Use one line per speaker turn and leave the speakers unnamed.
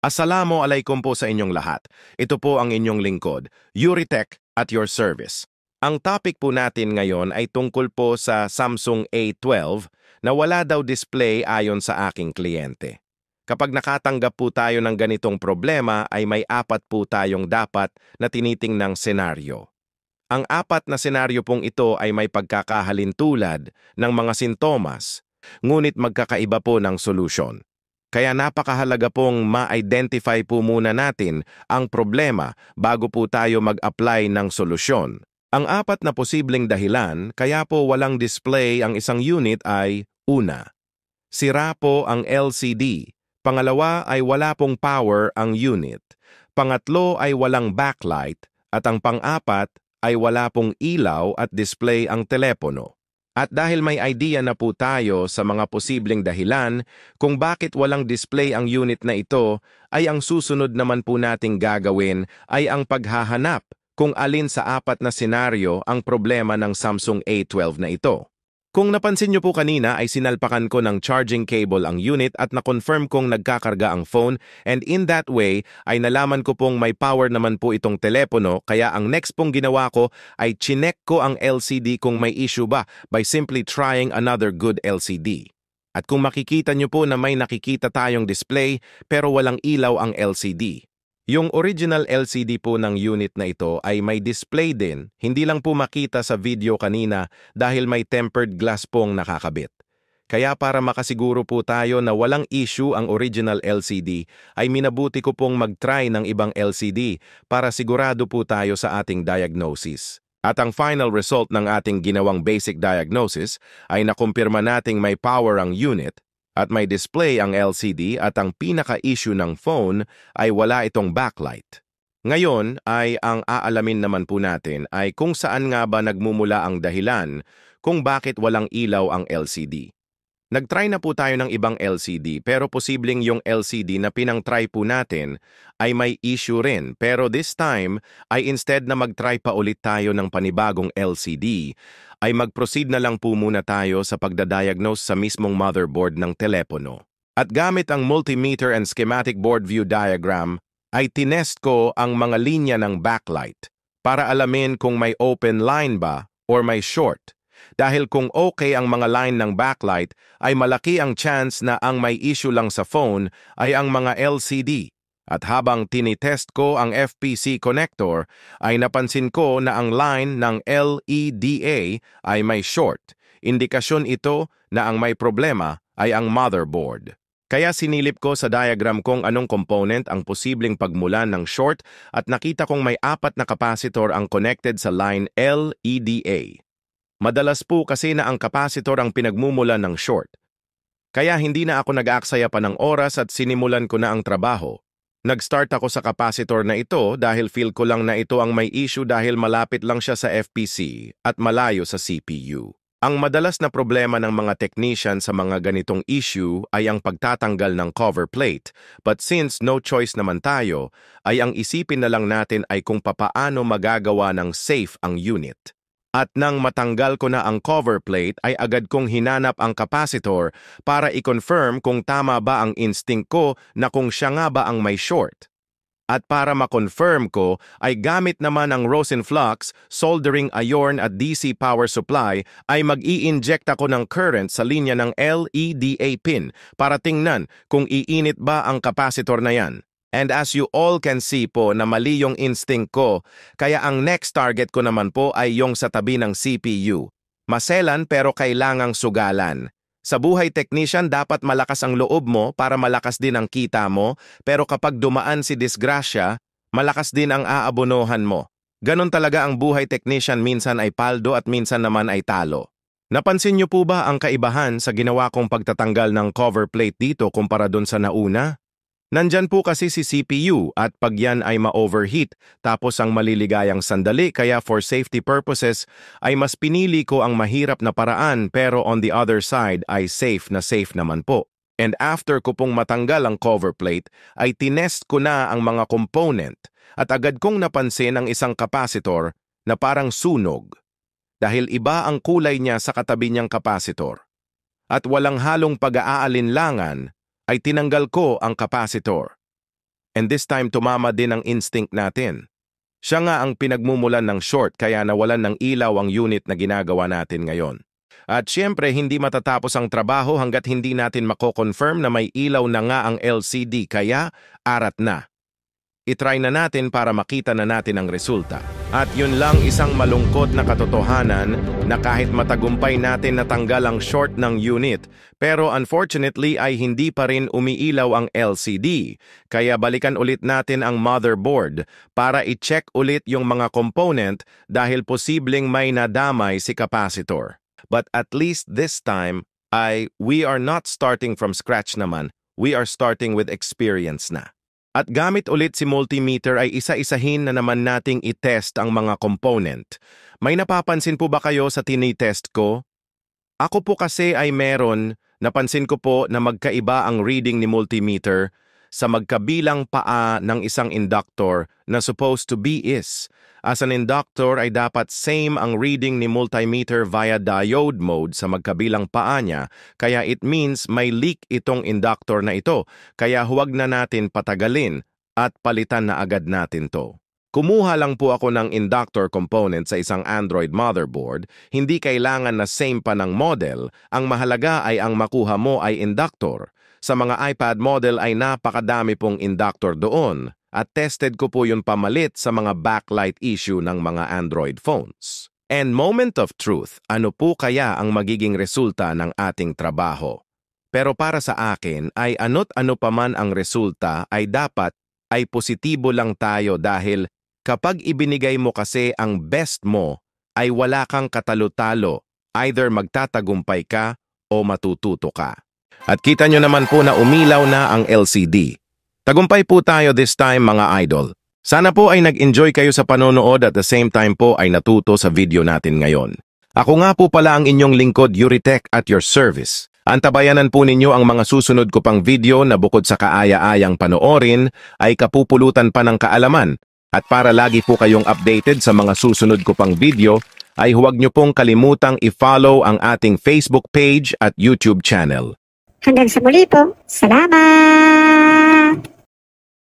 Assalamualaikum po sa inyong lahat. Ito po ang inyong lingkod, Yuritech at your service. Ang topic po natin ngayon ay tungkol po sa Samsung A12 na wala daw display ayon sa aking kliyente. Kapag nakatanggap po tayo ng ganitong problema ay may apat po tayong dapat na tinitingnang senaryo. Ang apat na senaryo pong ito ay may pagkakahalintulad ng mga sintomas, ngunit magkakaiba po ng solusyon. Kaya napakahalaga pong ma-identify po muna natin ang problema bago po tayo mag-apply ng solusyon. Ang apat na posibleng dahilan kaya po walang display ang isang unit ay: una, sira po ang LCD. Pangalawa ay wala pong power ang unit. Pangatlo ay walang backlight. At ang pang-apat ay wala pong ilaw at display ang telepono. At dahil may idea na po tayo sa mga posibleng dahilan kung bakit walang display ang unit na ito, ay ang susunod naman po nating gagawin ay ang paghahanap kung alin sa apat na senaryo ang problema ng Samsung A12 na ito. Kung napansin nyo po kanina ay sinalpakan ko ng charging cable ang unit at na-confirm kong nagkakarga ang phone, and in that way ay nalaman ko pong may power naman po itong telepono, kaya ang next pong ginawa ko ay chinek ko ang LCD kung may issue ba by simply trying another good LCD. At kung makikita nyo po na may nakikita tayong display pero walang ilaw ang LCD. Yung original LCD po ng unit na ito ay may display din, hindi lang po makita sa video kanina dahil may tempered glass pong nakakabit. Kaya para makasiguro po tayo na walang issue ang original LCD, ay minabuti ko pong mag-try ng ibang LCD para sigurado po tayo sa ating diagnosis. At ang final result ng ating ginawang basic diagnosis ay nakumpirma nating may power ang unit, at may display ang LCD, at ang pinaka-issue ng phone ay wala itong backlight. Ngayon ay ang aalamin naman po natin ay kung saan nga ba nagmumula ang dahilan kung bakit walang ilaw ang LCD. Nagtry na po tayo ng ibang LCD pero posibleng yung LCD na pinang-try po natin ay may issue rin, pero this time ay instead na mag-try pa ulit tayo ng panibagong LCD, ay mag-proceed na lang po muna tayo sa pagdadiagnose sa mismong motherboard ng telepono. At gamit ang multimeter and schematic board view diagram, ay tinest ko ang mga linya ng backlight para alamin kung may open line ba or may short. Dahil kung okay ang mga line ng backlight, ay malaki ang chance na ang may issue lang sa phone ay ang mga LCD. At habang tinitest ko ang FPC connector, ay napansin ko na ang line ng LEDA ay may short. Indikasyon ito na ang may problema ay ang motherboard. Kaya sinilip ko sa diagram kung anong component ang posibleng pagmulan ng short at nakita kong may apat na capacitor ang connected sa line LEDA. Madalas po kasi na ang capacitor ang pinagmumulan ng short. Kaya hindi na ako nag-aaksaya pa ng oras at sinimulan ko na ang trabaho. Nag-start ako sa capacitor na ito dahil feel ko lang na ito ang may issue dahil malapit lang siya sa FPC at malayo sa CPU. Ang madalas na problema ng mga technician sa mga ganitong issue ay ang pagtatanggal ng cover plate. But since no choice naman tayo, ay ang isipin na lang natin ay kung papaano magagawa ng safe ang unit. At nang matanggal ko na ang cover plate ay agad kong hinanap ang capacitor para i-confirm kung tama ba ang instinct ko na kung siya nga ba ang may short. At para ma-confirm ko ay gamit naman ang Rosenflux soldering iron at DC power supply ay mag-i-inject ako ng current sa linya ng LEDA pin para tingnan kung iinit ba ang capacitor na yan. And as you all can see po na mali yung instinct ko, kaya ang next target ko naman po ay yung sa tabi ng CPU. Maselan pero kailangang sugalan. Sa buhay technician, dapat malakas ang loob mo para malakas din ang kita mo, pero kapag dumaan si disgrasya, malakas din ang aabonohan mo. Ganon talaga ang buhay technician, minsan ay paldo at minsan naman ay talo. Napansin niyo po ba ang kaibahan sa ginawa kong pagtatanggal ng cover plate dito kumpara dun sa nauna? Nandyan po kasi si CPU at pag yan ay ma-overheat tapos ang maliligayang sandali, kaya for safety purposes ay mas pinili ko ang mahirap na paraan, pero on the other side ay safe naman po. And after ko pong matanggal ang cover plate ay tinest ko na ang mga component at agad kong napansin ang isang capacitor na parang sunog dahil iba ang kulay niya sa katabi niyang capacitor. At walang halong pag-aalinlangan ay tinanggal ko ang capacitor. And this time tumama din ang instinct natin. Siya nga ang pinagmumulan ng short kaya nawalan ng ilaw ang unit na ginagawa natin ngayon. At siyempre hindi matatapos ang trabaho hanggat hindi natin mako-confirm na may ilaw na nga ang LCD kaya arat na. I-try na natin para makita na natin ang resulta. At yun lang isang malungkot na katotohanan na kahit matagumpay natin natanggal ang short ng unit, pero unfortunately ay hindi pa rin umiilaw ang LCD. Kaya balikan ulit natin ang motherboard para i-check ulit yung mga component dahil posibleng may nadamay si capacitor. But at least this time we are not starting from scratch naman, we are starting with experience na. At gamit ulit si multimeter ay isa-isahin na naman nating i-test ang mga component. May napapansin po ba kayo sa tinitest ko? Ako po kasi ay napansin ko po na magkaiba ang reading ni multimeter sa magkabilang paa ng isang inductor na supposed to be is. As an inductor ay dapat same ang reading ni multimeter via diode mode sa magkabilang paa niya, kaya it means may leak itong inductor na ito, kaya huwag na natin patagalin at palitan na agad natin to. Kumuha lang po ako ng inductor component sa isang Android motherboard, hindi kailangan na same pa ng model, ang mahalaga ay ang makuha mo ay inductor. Sa mga iPad model ay napakadami pong inductor doon. At tested ko po yung pamalit sa mga backlight issue ng mga Android phones. And moment of truth, ano po kaya ang magiging resulta ng ating trabaho? Pero para sa akin ay ano't ano pa man ang resulta ay dapat ay positibo lang tayo dahil kapag ibinigay mo kasi ang best mo ay wala kang katalo-talo, either magtatagumpay ka o matututo ka. At kita nyo naman po na umilaw na ang LCD. Tagumpay po tayo this time mga idol. Sana po ay nag-enjoy kayo sa panonood at the same time po ay natuto sa video natin ngayon. Ako nga po pala ang inyong lingkod Yuritech at your service. Antabayanan po ninyo ang mga susunod ko pang video na bukod sa kaaya-ayang panoorin ay kapupulutan pa ng kaalaman. At para lagi po kayong updated sa mga susunod ko pang video ay huwag nyo pong kalimutang i-follow ang ating Facebook page at YouTube channel.
Hanggang sa muli po. Salamat!